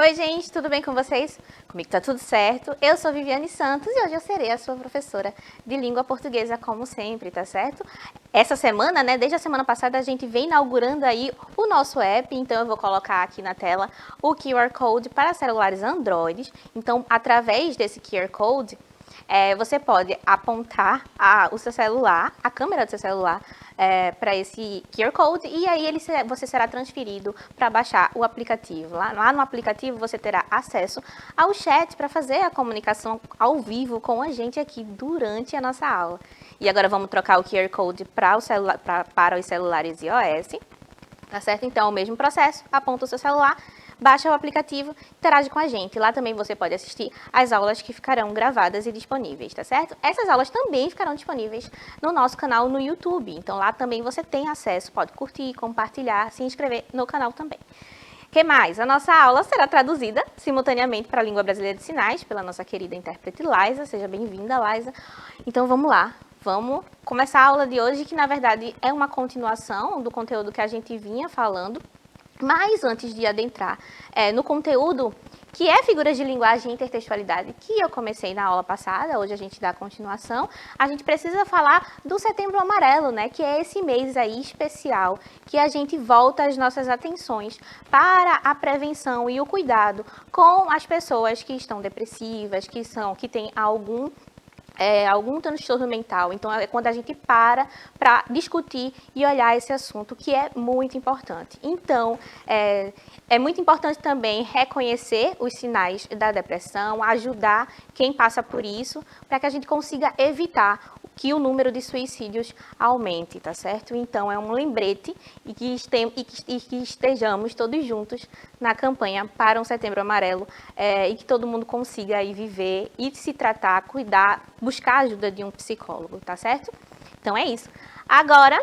Oi gente, tudo bem com vocês? Comigo tá tudo certo. Eu sou Viviane Santos e hoje eu serei a sua professora de língua portuguesa, como sempre, tá certo? Essa semana, né, desde a semana passada, a gente vem inaugurando aí o nosso app, então eu vou colocar aqui na tela o QR Code para celulares Android. Então, através desse QR Code, você pode apontar o seu celular, a câmera do seu celular, para esse QR Code e aí você será transferido para baixar o aplicativo. Lá no aplicativo você terá acesso ao chat para fazer a comunicação ao vivo com a gente aqui durante a nossa aula. E agora vamos trocar o QR Code para os celulares iOS, tá certo? Então, é o mesmo processo, aponta o seu celular, baixa o aplicativo, interage com a gente. Lá também você pode assistir as aulas que ficarão gravadas e disponíveis, tá certo? Essas aulas também ficarão disponíveis no nosso canal no YouTube. Então, lá também você tem acesso, pode curtir, compartilhar, se inscrever no canal também. O que mais? A nossa aula será traduzida simultaneamente para a língua brasileira de sinais pela nossa querida intérprete Laisa. Seja bem-vinda, Laisa. Então, vamos lá. Vamos começar a aula de hoje, que na verdade é uma continuação do conteúdo que a gente vinha falando. Mas antes de adentrar no conteúdo, que é figuras de linguagem e intertextualidade, que eu comecei na aula passada, hoje a gente dá a continuação, a gente precisa falar do Setembro Amarelo, né, que é esse mês aí especial, que a gente volta as nossas atenções para a prevenção e o cuidado com as pessoas que estão depressivas, que têm algum transtorno mental. Então, é quando a gente para discutir e olhar esse assunto, que é muito importante. Então, é muito importante também reconhecer os sinais da depressão, ajudar quem passa por isso, para que a gente consiga evitar que o número de suicídios aumente, tá certo? Então, é um lembrete e que estejamos todos juntos na campanha para um Setembro Amarelo e que todo mundo consiga aí viver e se tratar, cuidar, buscar a ajuda de um psicólogo, tá certo? Então, é isso. Agora,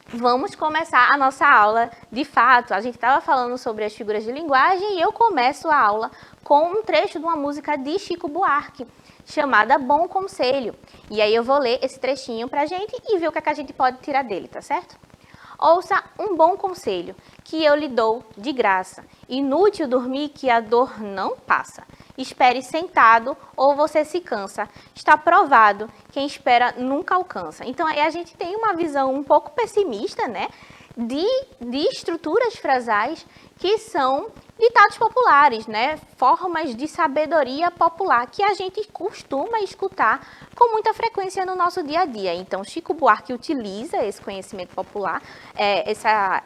vamos começar a nossa aula de fato. A gente estava falando sobre as figuras de linguagem e eu começo a aula com um trecho de uma música de Chico Buarque, chamada Bom Conselho. E aí eu vou ler esse trechinho pra gente e ver o que a gente pode tirar dele, tá certo? Ouça um bom conselho, que eu lhe dou de graça. Inútil dormir que a dor não passa. Espere sentado ou você se cansa. Está provado, quem espera nunca alcança. Então aí a gente tem uma visão um pouco pessimista, né? De estruturas frasais que são ditados populares, né? Formas de sabedoria popular que a gente costuma escutar com muita frequência no nosso dia a dia. Então, Chico Buarque utiliza esse conhecimento popular,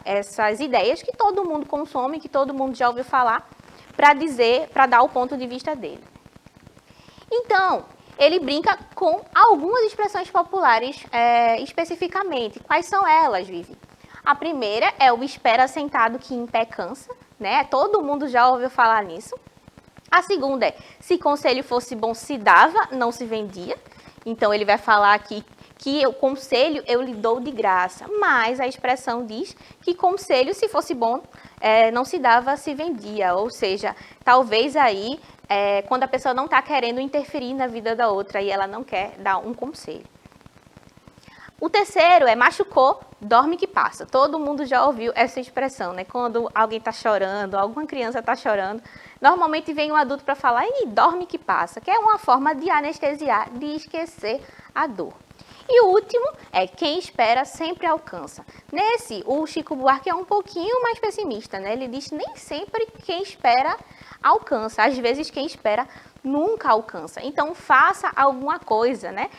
essas ideias que todo mundo consome, que todo mundo já ouviu falar, para dar o ponto de vista dele. Então, ele brinca com algumas expressões populares especificamente. Quais são elas, Vivi? A primeira é o espera sentado que em pé cansa, né? Todo mundo já ouviu falar nisso. A segunda é, se conselho fosse bom se dava, não se vendia. Então, ele vai falar aqui que o conselho eu lhe dou de graça. Mas a expressão diz que conselho, se fosse bom, não se dava, se vendia. Ou seja, talvez aí, quando a pessoa não está querendo interferir na vida da outra e ela não quer dar um conselho. O terceiro é machucou, dorme que passa. Todo mundo já ouviu essa expressão, né? Quando alguém está chorando, alguma criança está chorando, normalmente vem um adulto para falar, e dorme que passa, que é uma forma de anestesiar, de esquecer a dor. E o último é quem espera sempre alcança. Nesse, o Chico Buarque é um pouquinho mais pessimista, né? Ele diz nem sempre quem espera alcança. Às vezes quem espera nunca alcança. Então faça alguma coisa, né?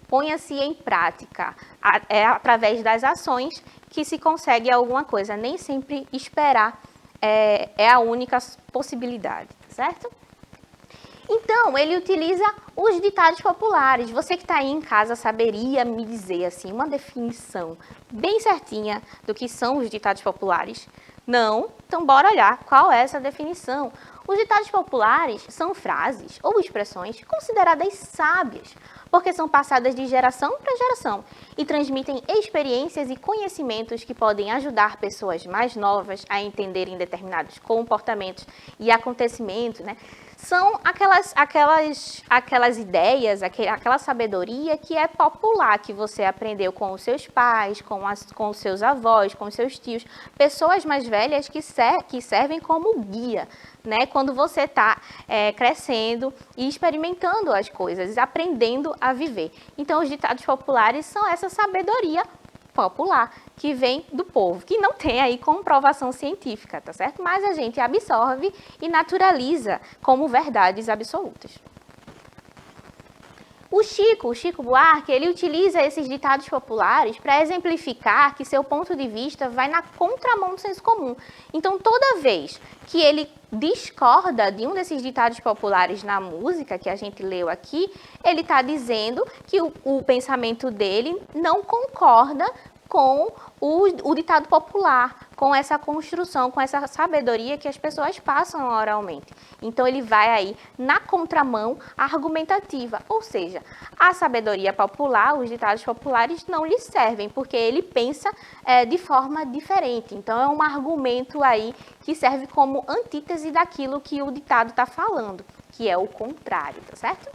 Ponha-se em prática, através das ações que se consegue alguma coisa. Nem sempre esperar é a única possibilidade, certo? Então, ele utiliza os ditados populares. Você que está aí em casa saberia me dizer assim, uma definição bem certinha do que são os ditados populares? Não? Então, bora olhar qual é essa definição. Os ditados populares são frases ou expressões consideradas sábias, porque são passadas de geração para geração e transmitem experiências e conhecimentos que podem ajudar pessoas mais novas a entenderem determinados comportamentos e acontecimentos, né? são aquelas ideias, aquela sabedoria que é popular, que você aprendeu com os seus pais, com os seus avós, com os seus tios, pessoas mais velhas que servem como guia, né? Quando você está crescendo e experimentando as coisas, aprendendo a viver. Então, os ditados populares são essa sabedoria popular que vem do povo, que não tem aí comprovação científica, tá certo? Mas a gente absorve e naturaliza como verdades absolutas. O Chico Buarque, ele utiliza esses ditados populares para exemplificar que seu ponto de vista vai na contramão do senso comum. Então, toda vez que ele discorda de um desses ditados populares na música que a gente leu aqui, ele está dizendo que o pensamento dele não concorda com o ditado popular, com essa construção, com essa sabedoria que as pessoas passam oralmente. Então, ele vai aí na contramão argumentativa, ou seja, a sabedoria popular, os ditados populares não lhe servem, porque ele pensa de forma diferente. Então, é um argumento aí que serve como antítese daquilo que o ditado está falando, que é o contrário, tá certo?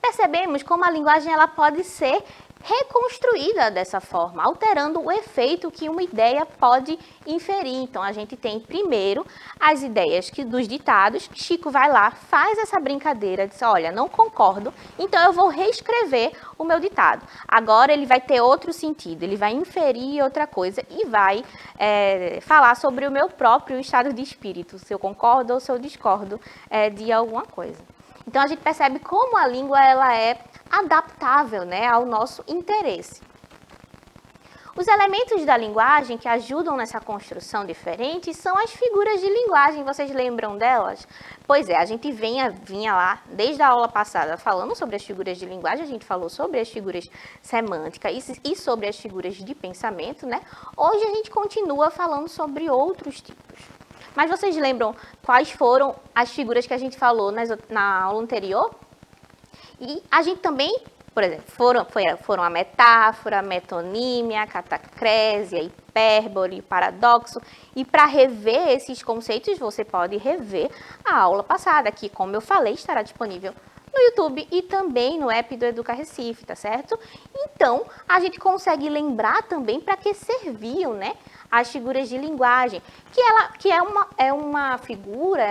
Percebemos como a linguagem ela pode ser reconstruída dessa forma, alterando o efeito que uma ideia pode inferir. Então, a gente tem primeiro as ideias dos ditados. Chico vai lá, faz essa brincadeira, diz, olha, não concordo, então eu vou reescrever o meu ditado. Agora ele vai ter outro sentido, ele vai inferir outra coisa e vai falar sobre o meu próprio estado de espírito, se eu concordo ou se eu discordo de alguma coisa. Então, a gente percebe como a língua ela é adaptável, né, ao nosso interesse. Os elementos da linguagem que ajudam nessa construção diferente são as figuras de linguagem. Vocês lembram delas? Pois é, a gente vinha lá, desde a aula passada, falando sobre as figuras de linguagem, a gente falou sobre as figuras semânticas e sobre as figuras de pensamento, né? Hoje a gente continua falando sobre outros tipos. Mas vocês lembram quais foram as figuras que a gente falou na aula anterior? E a gente também, por exemplo, foram a metáfora, a metonímia, a catacrese, a hipérbole, paradoxo. E para rever esses conceitos, você pode rever a aula passada, que, como eu falei, estará disponível no YouTube e também no app do Educa Recife, tá certo? Então, a gente consegue lembrar também para que serviam, né, as figuras de linguagem, que é uma figura,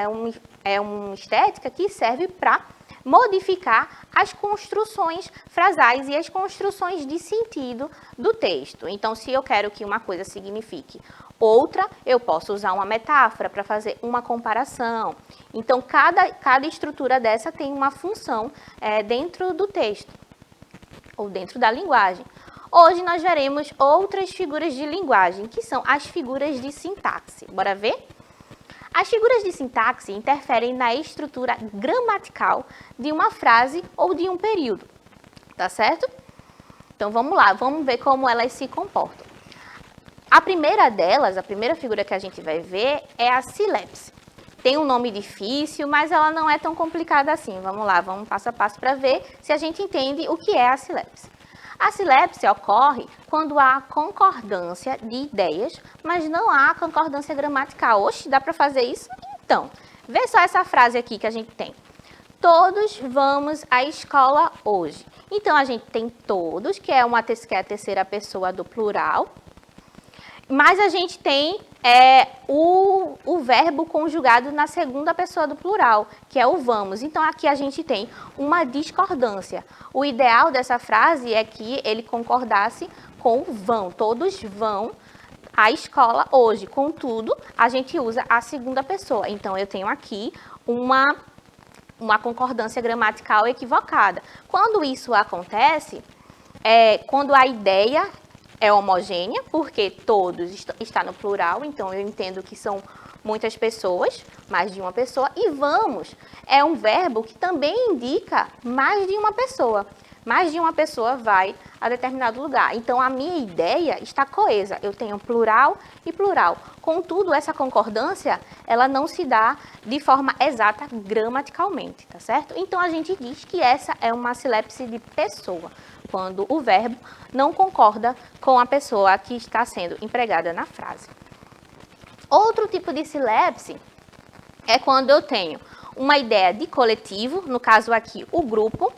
é uma estética que serve para modificar as construções frasais e as construções de sentido do texto. Então, se eu quero que uma coisa signifique outra, eu posso usar uma metáfora para fazer uma comparação. Então, cada estrutura dessa tem uma função dentro do texto, ou dentro da linguagem. Hoje nós veremos outras figuras de linguagem, que são as figuras de sintaxe. Bora ver? As figuras de sintaxe interferem na estrutura gramatical de uma frase ou de um período, tá certo? Então, vamos lá, vamos ver como elas se comportam. A primeira delas, a primeira figura que a gente vai ver é a silepse. Tem um nome difícil, mas ela não é tão complicada assim. Vamos lá, vamos passo a passo para ver se a gente entende o que é a silepse. A silepse ocorre quando há concordância de ideias, mas não há concordância gramatical. Oxe, dá para fazer isso? Então, vê só essa frase aqui que a gente tem. Todos vamos à escola hoje. Então, a gente tem todos, que é a terceira pessoa do plural, mas a gente tem o verbo conjugado na segunda pessoa do plural, que é o vamos. Então, aqui a gente tem uma discordância. O ideal dessa frase é que ele concordasse com o vão. Todos vão à escola hoje. Contudo, a gente usa a segunda pessoa. Então, eu tenho aqui uma concordância gramatical equivocada. Quando isso acontece, quando a ideia é homogênea, porque todos está no plural, então eu entendo que são muitas pessoas, mais de uma pessoa, e vamos é um verbo que também indica mais de uma pessoa. Mais de uma pessoa vai a determinado lugar. Então, a minha ideia está coesa. Eu tenho plural e plural. Contudo, essa concordância, ela não se dá de forma exata gramaticalmente, tá certo? Então, a gente diz que essa é uma silepse de pessoa, quando o verbo não concorda com a pessoa que está sendo empregada na frase. Outro tipo de silepse é quando eu tenho uma ideia de coletivo, no caso aqui, o grupo,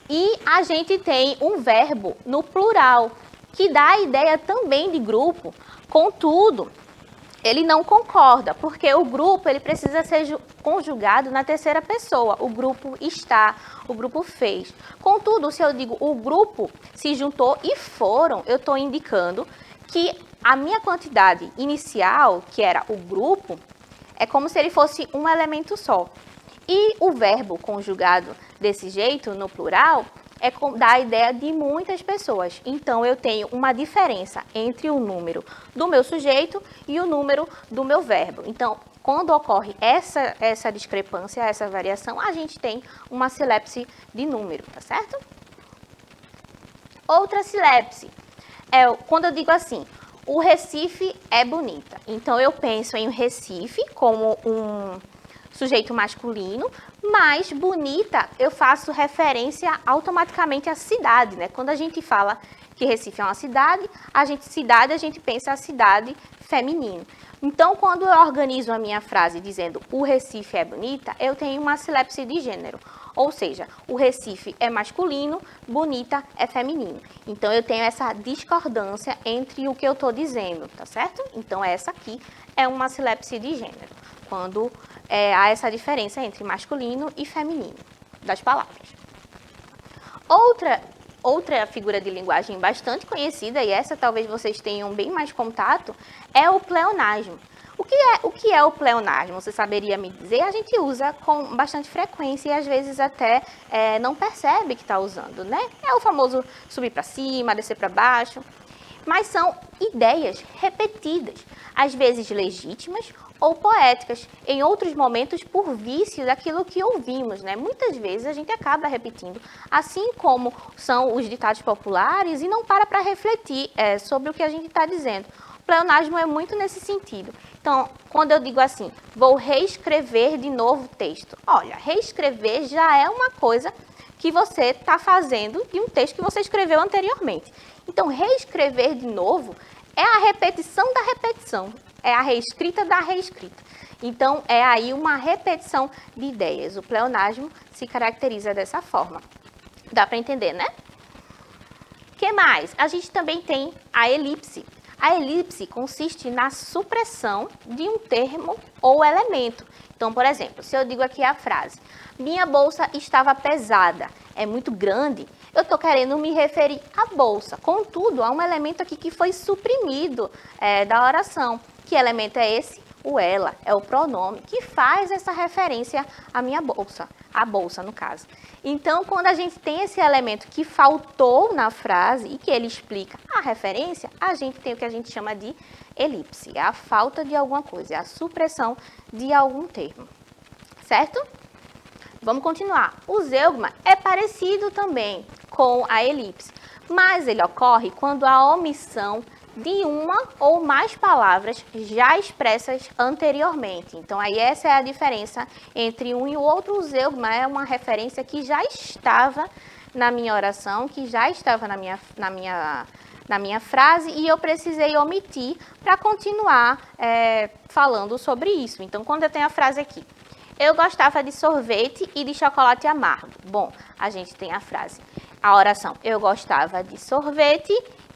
e a gente tem um verbo no plural, que dá a ideia também de grupo, contudo, ele não concorda, porque o grupo ele precisa ser conjugado na terceira pessoa. O grupo está, o grupo fez. Contudo, se eu digo o grupo se juntou e foram, eu estou indicando que a minha quantidade inicial, que era o grupo, é como se ele fosse um elemento só. E o verbo conjugado desse jeito, no plural, dá a ideia de muitas pessoas. Então, eu tenho uma diferença entre o número do meu sujeito e o número do meu verbo. Então, quando ocorre essa discrepância, essa variação, a gente tem uma silepse de número, tá certo? Outra silepse é quando eu digo assim, o Recife é bonita. Então, eu penso em Recife como um sujeito masculino, mas bonita eu faço referência automaticamente à cidade, né? Quando a gente fala que Recife é uma cidade, a gente pensa a cidade feminino. Então, quando eu organizo a minha frase dizendo o Recife é bonita, eu tenho uma silepse de gênero. Ou seja, o Recife é masculino, bonita é feminino. Então, eu tenho essa discordância entre o que eu estou dizendo, tá certo? Então, essa aqui é uma silepse de gênero, quando há essa diferença entre masculino e feminino das palavras. Outra figura de linguagem bastante conhecida, e essa talvez vocês tenham bem mais contato, é o pleonasmo. O que é o pleonasmo? Você saberia me dizer? A gente usa com bastante frequência e às vezes até não percebe que está usando, né? É o famoso subir para cima, descer para baixo. Mas são ideias repetidas, às vezes legítimas ou poéticas, em outros momentos por vício daquilo que ouvimos, né? Muitas vezes a gente acaba repetindo, assim como são os ditados populares, e não para refletir sobre o que a gente está dizendo. O pleonasmo é muito nesse sentido. Então, quando eu digo assim, vou reescrever de novo o texto. Olha, reescrever já é uma coisa que você está fazendo de um texto que você escreveu anteriormente. Então, reescrever de novo é a repetição da repetição, é a reescrita da reescrita. Então, é aí uma repetição de ideias. O pleonasmo se caracteriza dessa forma. Dá para entender, né? O que mais? A gente também tem a elipse. A elipse consiste na supressão de um termo ou elemento. Então, por exemplo, se eu digo aqui a frase, minha bolsa estava pesada, é muito grande, eu estou querendo me referir à bolsa. Contudo, há um elemento aqui que foi suprimido da oração. Que elemento é esse? O ela, é o pronome que faz essa referência à minha bolsa, a bolsa no caso. Então, quando a gente tem esse elemento que faltou na frase e que ele explica a referência, a gente tem o que a gente chama de elipse, é a falta de alguma coisa, é a supressão de algum termo, certo? Vamos continuar. O zeugma é parecido também com a elipse, mas ele ocorre quando a omissão de uma ou mais palavras já expressas anteriormente. Então, aí essa é a diferença entre um e o outro. O zeugma é uma referência que já estava na minha oração, que já estava na minha frase, e eu precisei omitir para continuar falando sobre isso. Então, quando eu tenho a frase aqui, eu gostava de sorvete e de chocolate amargo. Bom, a gente tem a frase, a oração, eu gostava de sorvete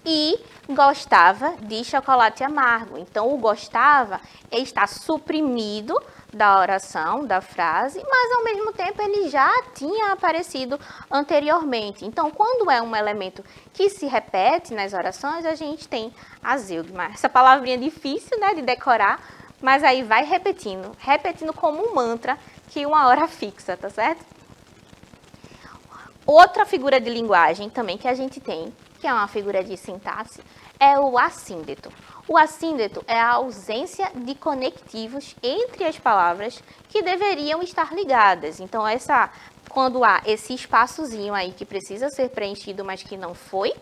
e gostava de chocolate amargo. Então, o gostava está suprimido da oração, da frase, mas ao mesmo tempo ele já tinha aparecido anteriormente. Então, quando é um elemento que se repete nas orações, a gente tem a zeugma. Essa palavrinha é difícil, né, de decorar, mas aí vai repetindo como um mantra que uma hora fixa, tá certo? Outra figura de linguagem também que a gente tem, que é uma figura de sintaxe, é o assíndeto. O assíndeto é a ausência de conectivos entre as palavras que deveriam estar ligadas. Então, quando há esse espaçozinho aí que precisa ser preenchido, mas que não foi,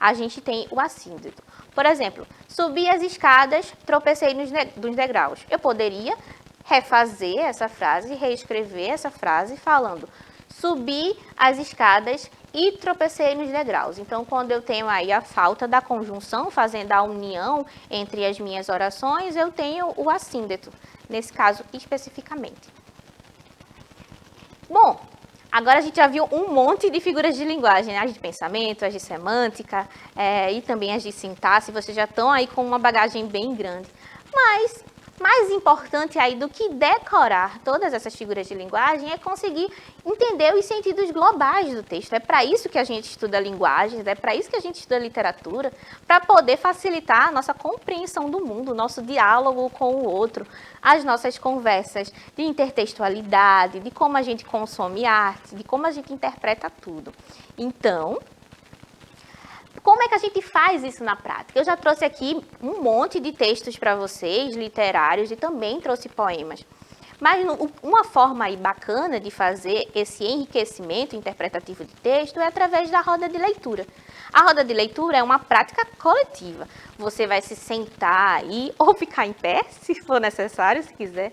a gente tem o assíndeto. Por exemplo, subi as escadas, tropecei nos degraus. Eu poderia refazer essa frase, reescrever essa frase falando subi as escadas e tropecei nos degraus. Então, quando eu tenho aí a falta da conjunção, fazendo a união entre as minhas orações, eu tenho o assíndeto, nesse caso especificamente. Bom, agora a gente já viu um monte de figuras de linguagem, né? As de pensamento, as de semântica e também as de sintaxe. Vocês já estão aí com uma bagagem bem grande. Mas mais importante aí do que decorar todas essas figuras de linguagem é conseguir entender os sentidos globais do texto. É para isso que a gente estuda linguagens, é para isso que a gente estuda literatura, para poder facilitar a nossa compreensão do mundo, o nosso diálogo com o outro, as nossas conversas de intertextualidade, de como a gente consome arte, de como a gente interpreta tudo. Então, como é que a gente faz isso na prática? Eu já trouxe aqui um monte de textos para vocês, literários, e também trouxe poemas. Mas uma forma aí bacana de fazer esse enriquecimento interpretativo de texto é através da roda de leitura. A roda de leitura é uma prática coletiva. Você vai se sentar aí, ou ficar em pé, se for necessário, se quiser.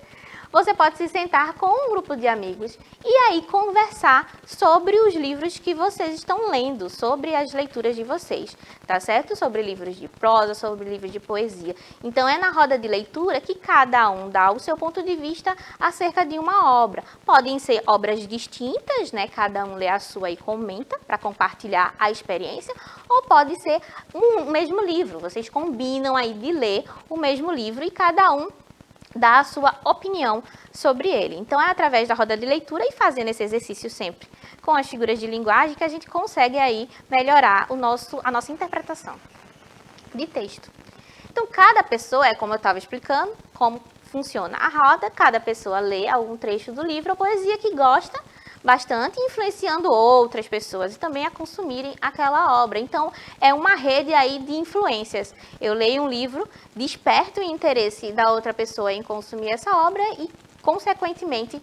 Você pode se sentar com um grupo de amigos e aí conversar sobre os livros que vocês estão lendo, sobre as leituras de vocês, tá certo? Sobre livros de prosa, sobre livros de poesia. Então, é na roda de leitura que cada um dá o seu ponto de vista acerca de uma obra. Podem ser obras distintas, né? Cada um lê a sua e comenta para compartilhar a experiência, ou pode ser um mesmo livro. Vocês combinam aí de ler o mesmo livro e cada um dá a sua opinião sobre ele. Então, é através da roda de leitura e fazendo esse exercício sempre com as figuras de linguagem que a gente consegue aí melhorar a nossa interpretação de texto. Então, cada pessoa, como eu estava explicando, como funciona a roda, cada pessoa lê algum trecho do livro ou poesia que gosta bastante, influenciando outras pessoas e também a consumirem aquela obra. Então, é uma rede aí de influências. Eu leio um livro, desperto o interesse da outra pessoa em consumir essa obra e, consequentemente,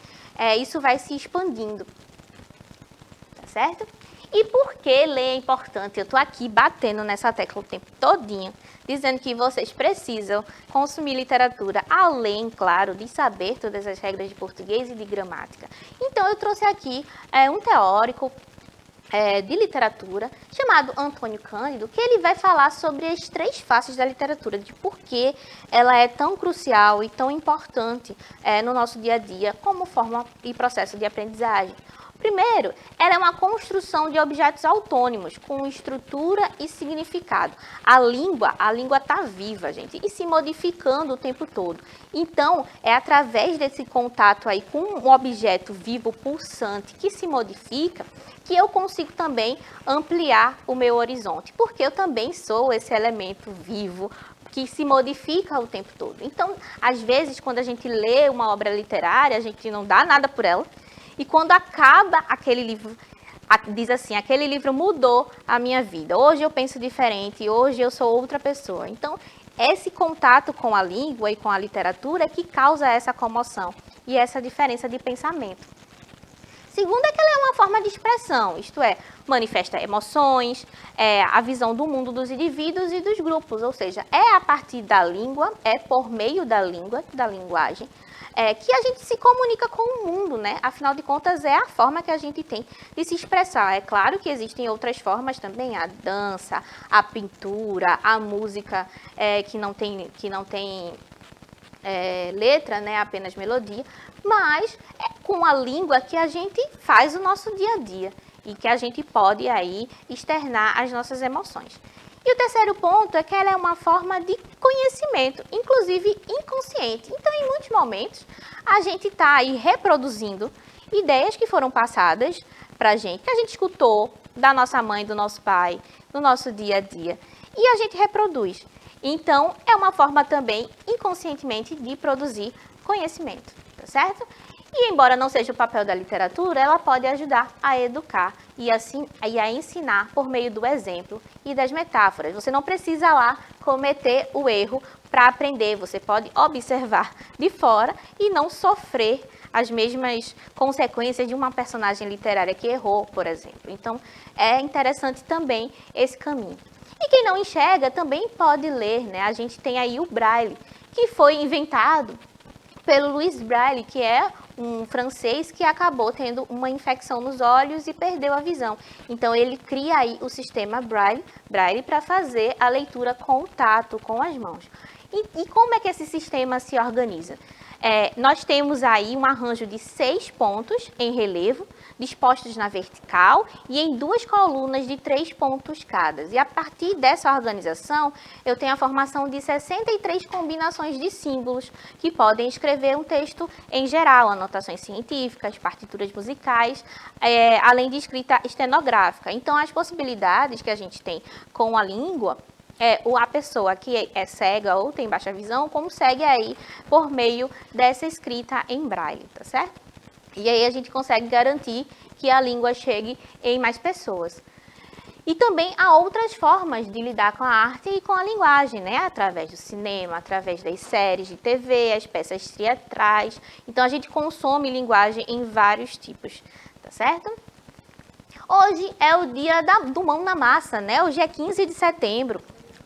isso vai se expandindo. Tá certo? E por que ler é importante? Eu estou aqui batendo nessa tecla o tempo todinho, dizendo que vocês precisam consumir literatura, além, claro, de saber todas as regras de português e de gramática. Então, eu trouxe aqui um teórico de literatura chamado Antônio Cândido, que ele vai falar sobre as 3 faces da literatura, de por que ela é tão crucial e tão importante no nosso dia a dia como forma e processo de aprendizagem. Primeiro, ela é uma construção de objetos autônomos, com estrutura e significado. A língua está viva, gente, e se modificando o tempo todo. Então, é através desse contato aí com um objeto vivo, pulsante, que se modifica, que eu consigo também ampliar o meu horizonte, porque eu também sou esse elemento vivo, que se modifica o tempo todo. Então, às vezes, quando a gente lê uma obra literária, a gente não dá nada por ela, e quando acaba aquele livro, diz assim, aquele livro mudou a minha vida. Hoje eu penso diferente, hoje eu sou outra pessoa. Então, esse contato com a língua e com a literatura é que causa essa comoção e essa diferença de pensamento. Segundo é que ela é uma forma de expressão, isto é, manifesta emoções, a visão do mundo dos indivíduos e dos grupos, ou seja, é a partir da língua, é por meio da língua, da linguagem, que a gente se comunica com o mundo, né? Afinal de contas, é a forma que a gente tem de se expressar. É claro que existem outras formas também, a dança, a pintura, a música que não tem letra, né? Apenas melodia, mas é com a língua que a gente faz o nosso dia a dia e que a gente pode aí externar as nossas emoções. E o terceiro ponto é que ela é uma forma de conhecimento, inclusive inconsciente. Então, em muitos momentos, a gente está aí reproduzindo ideias que foram passadas para a gente, que a gente escutou da nossa mãe, do nosso pai, no nosso dia a dia, e a gente reproduz. Então, é uma forma também, inconscientemente, de produzir conhecimento, tá certo? E, embora não seja o papel da literatura, ela pode ajudar a educar e a ensinar por meio do exemplo e das metáforas. Você não precisa lá cometer o erro para aprender. Você pode observar de fora e não sofrer as mesmas consequências de uma personagem literária que errou, por exemplo. Então, é interessante também esse caminho. E quem não enxerga também pode ler, né? A gente tem aí o Braille, que foi inventado pelo Louis Braille, que é um francês que acabou tendo uma infecção nos olhos e perdeu a visão. Então, ele cria aí o sistema Braille para fazer a leitura com o tato, com as mãos. E como é que esse sistema se organiza? Nós temos aí um arranjo de 6 pontos em relevo, dispostos na vertical e em 2 colunas de 3 pontos cada. E a partir dessa organização, eu tenho a formação de 63 combinações de símbolos que podem escrever um texto em geral, anotações científicas, partituras musicais, além de escrita estenográfica. Então, as possibilidades que a gente tem com a língua, a pessoa que é cega ou tem baixa visão consegue aí por meio dessa escrita em braille, tá certo? E aí a gente consegue garantir que a língua chegue em mais pessoas. E também há outras formas de lidar com a arte e com a linguagem, né? Através do cinema, através das séries de TV, as peças teatrais. Então a gente consome linguagem em vários tipos, tá certo? Hoje é o dia do Mão na Massa, né? Hoje é 15 de setembro.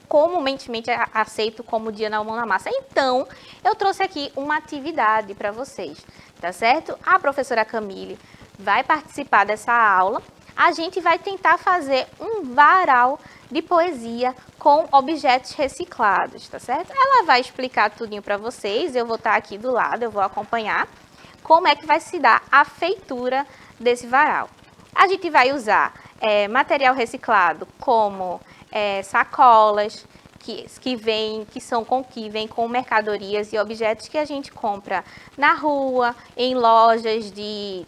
Comumente aceito como dia da Mão na Massa. Então, eu trouxe aqui uma atividade para vocês, tá certo? A professora Camille vai participar dessa aula. A gente vai tentar fazer um varal de poesia com objetos reciclados, tá certo? Ela vai explicar tudinho para vocês, eu vou estar aqui do lado, eu vou acompanhar como é que vai se dar a feitura desse varal. A gente vai usar material reciclado como sacolas que vêm com mercadorias e objetos que a gente compra na rua, em lojas de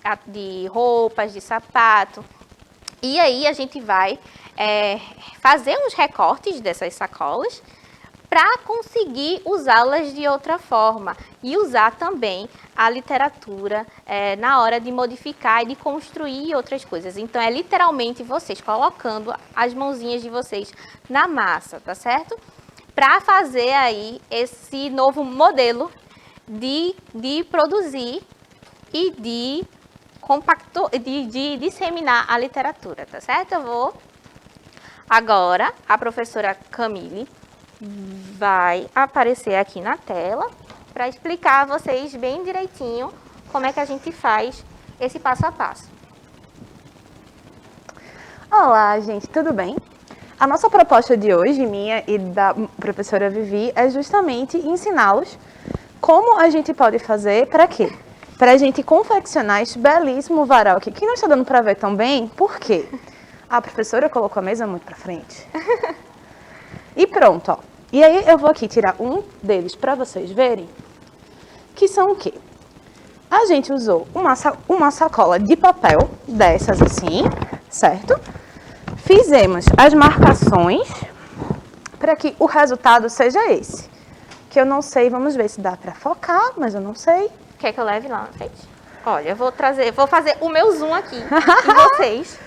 roupas, de sapato. E aí a gente vai fazer uns recortes dessas sacolas para conseguir usá-las de outra forma e usar também a literatura na hora de modificar e de construir outras coisas. Então, é literalmente vocês colocando as mãozinhas de vocês na massa, tá certo? Para fazer aí esse novo modelo de produzir e de disseminar a literatura, tá certo? Eu vou agora, a professora Camille vai aparecer aqui na tela para explicar a vocês bem direitinho como é que a gente faz esse passo a passo. Olá, gente, tudo bem? A nossa proposta de hoje, minha e da professora Vivi, é justamente ensiná-los como a gente pode fazer, para quê? Para a gente confeccionar este belíssimo varal aqui, que não está dando para ver tão bem, por quê? A professora colocou a mesa muito para frente. E pronto, ó. E aí eu vou aqui tirar um deles para vocês verem, que são o quê? A gente usou uma sacola de papel, dessas assim, certo? Fizemos as marcações para que o resultado seja esse. Que eu não sei, vamos ver se dá para focar, mas eu não sei. Quer que eu leve lá na frente? Olha, eu vou fazer o meu zoom aqui em vocês.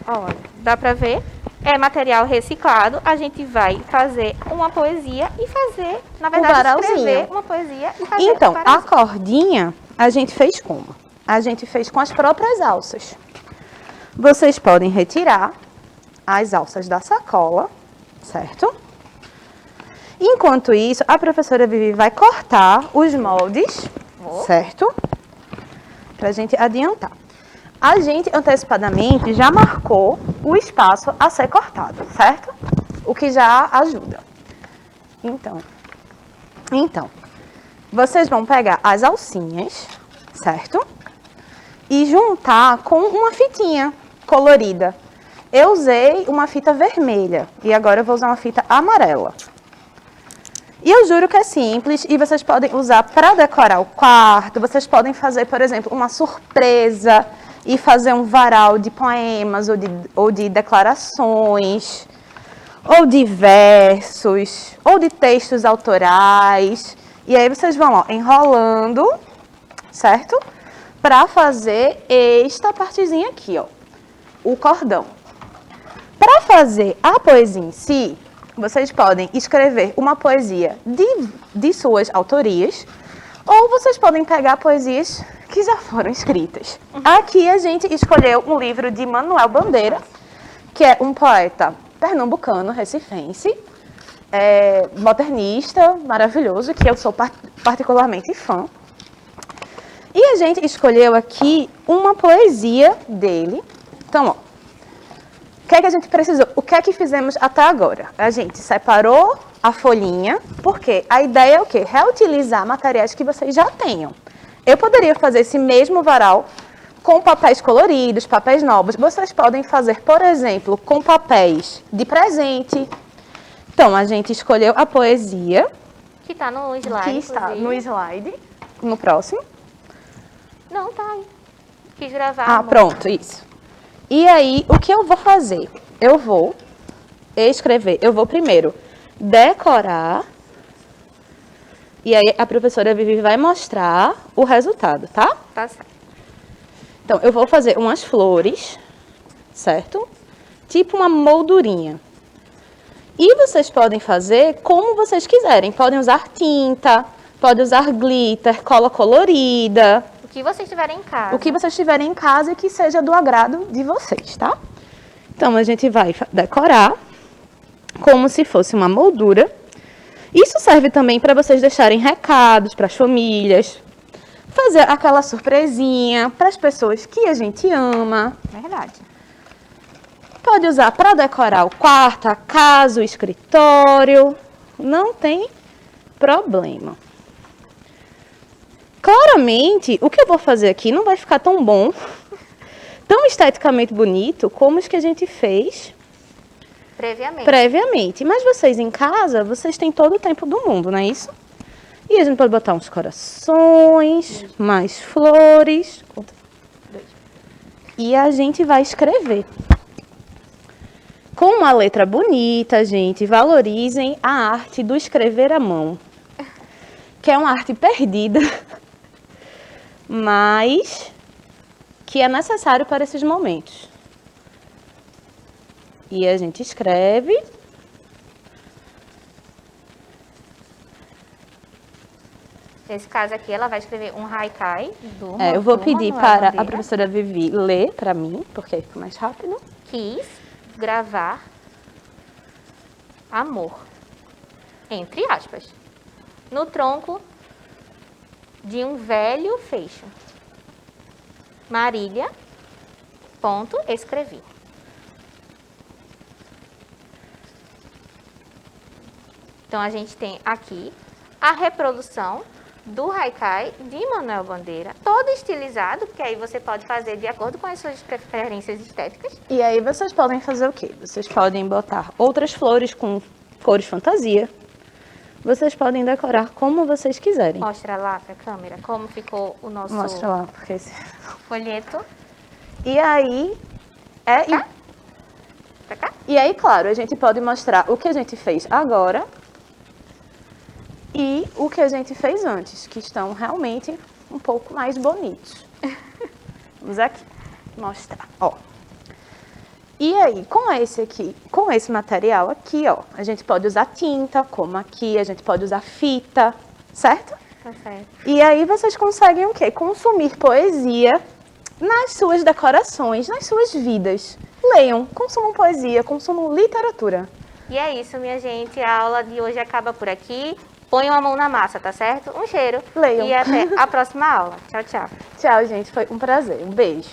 Olha, dá para ver? É material reciclado, a gente vai fazer uma poesia e fazer, na verdade, escrever uma poesia e fazer então, a cordinha a gente fez como? A gente fez com as próprias alças. Vocês podem retirar as alças da sacola, certo? Enquanto isso, a professora Vivi vai cortar os moldes, certo? Pra gente adiantar. A gente antecipadamente já marcou o espaço a ser cortado, certo? O que já ajuda. Então, vocês vão pegar as alcinhas, certo? E juntar com uma fitinha colorida. Eu usei uma fita vermelha e agora eu vou usar uma fita amarela. E eu juro que é simples e vocês podem usar para decorar o quarto, vocês podem fazer, por exemplo, uma surpresa e fazer um varal de poemas ou de declarações, ou de versos, ou de textos autorais. E aí vocês vão ó, enrolando, certo? Para fazer esta partezinha aqui, ó, o cordão. Para fazer a poesia em si, vocês podem escrever uma poesia de suas autorias, ou vocês podem pegar poesias que já foram escritas. Aqui a gente escolheu um livro de Manuel Bandeira, que é um poeta pernambucano, recifense, modernista, maravilhoso, que eu sou particularmente fã. E a gente escolheu aqui uma poesia dele. Então, ó, o que é que a gente precisou? O que é que fizemos até agora? A gente separou a folhinha, porque a ideia é o quê? Reutilizar materiais que vocês já tenham. Eu poderia fazer esse mesmo varal com papéis coloridos, papéis novos. Vocês podem fazer, por exemplo, com papéis de presente. Então, a gente escolheu a poesia. Que tá no slide, Que está inclusive. no slide. No próximo. Não, tá aí. Quis gravar. Ah, amor. pronto, isso. E aí, o que eu vou fazer? Eu vou escrever. Eu vou primeiro decorar. E aí, a professora Vivi vai mostrar o resultado, tá? Tá certo. Então, eu vou fazer umas flores, certo? Tipo uma moldurinha. E vocês podem fazer como vocês quiserem. Podem usar tinta, podem usar glitter, cola colorida. O que vocês tiverem em casa. O que vocês tiverem em casa e que seja do agrado de vocês, tá? Então, a gente vai decorar como se fosse uma moldura. Isso serve também para vocês deixarem recados para as famílias. Fazer aquela surpresinha para as pessoas que a gente ama. Verdade. Pode usar para decorar o quarto, a casa, o escritório. Não tem problema. Claramente, o que eu vou fazer aqui não vai ficar tão bom, tão esteticamente bonito, como os que a gente fez previamente. Mas vocês em casa, vocês têm todo o tempo do mundo, não é isso? E a gente pode botar uns corações, mais flores. E a gente vai escrever. Com uma letra bonita, gente, valorizem a arte do escrever à mão. Que é uma arte perdida, mas que é necessário para esses momentos. E a gente escreve. Nesse caso aqui, ela vai escrever um haikai do Eu vou do pedir Manuel para Bandeira. a professora Vivi ler para mim, porque aí fica mais rápido. Quis gravar amor, entre aspas, no tronco de um velho feixe. Marília, ponto, escrevi. Então, a gente tem aqui a reprodução do haikai de Manuel Bandeira, todo estilizado, porque aí você pode fazer de acordo com as suas preferências estéticas. E aí vocês podem fazer o quê? Vocês podem botar outras flores com cores fantasia. Vocês podem decorar como vocês quiserem. Mostra lá para a câmera como ficou o nosso Mostra lá, porque esse... folheto. E aí... Pra cá? E aí, claro, a gente pode mostrar o que a gente fez agora e o que a gente fez antes, que estão realmente um pouco mais bonitos. Vamos aqui mostrar, ó. E aí, com esse material aqui, ó, a gente pode usar tinta, como aqui, a gente pode usar fita, certo? Tá certo. E aí vocês conseguem o quê? Consumir poesia nas suas decorações, nas suas vidas. Leiam, consumam poesia, consumam literatura. E é isso, minha gente. A aula de hoje acaba por aqui. Ponham a mão na massa, tá certo? Um cheiro. Leiam. E até a próxima aula. Tchau, tchau. Tchau, gente. Foi um prazer. Um beijo.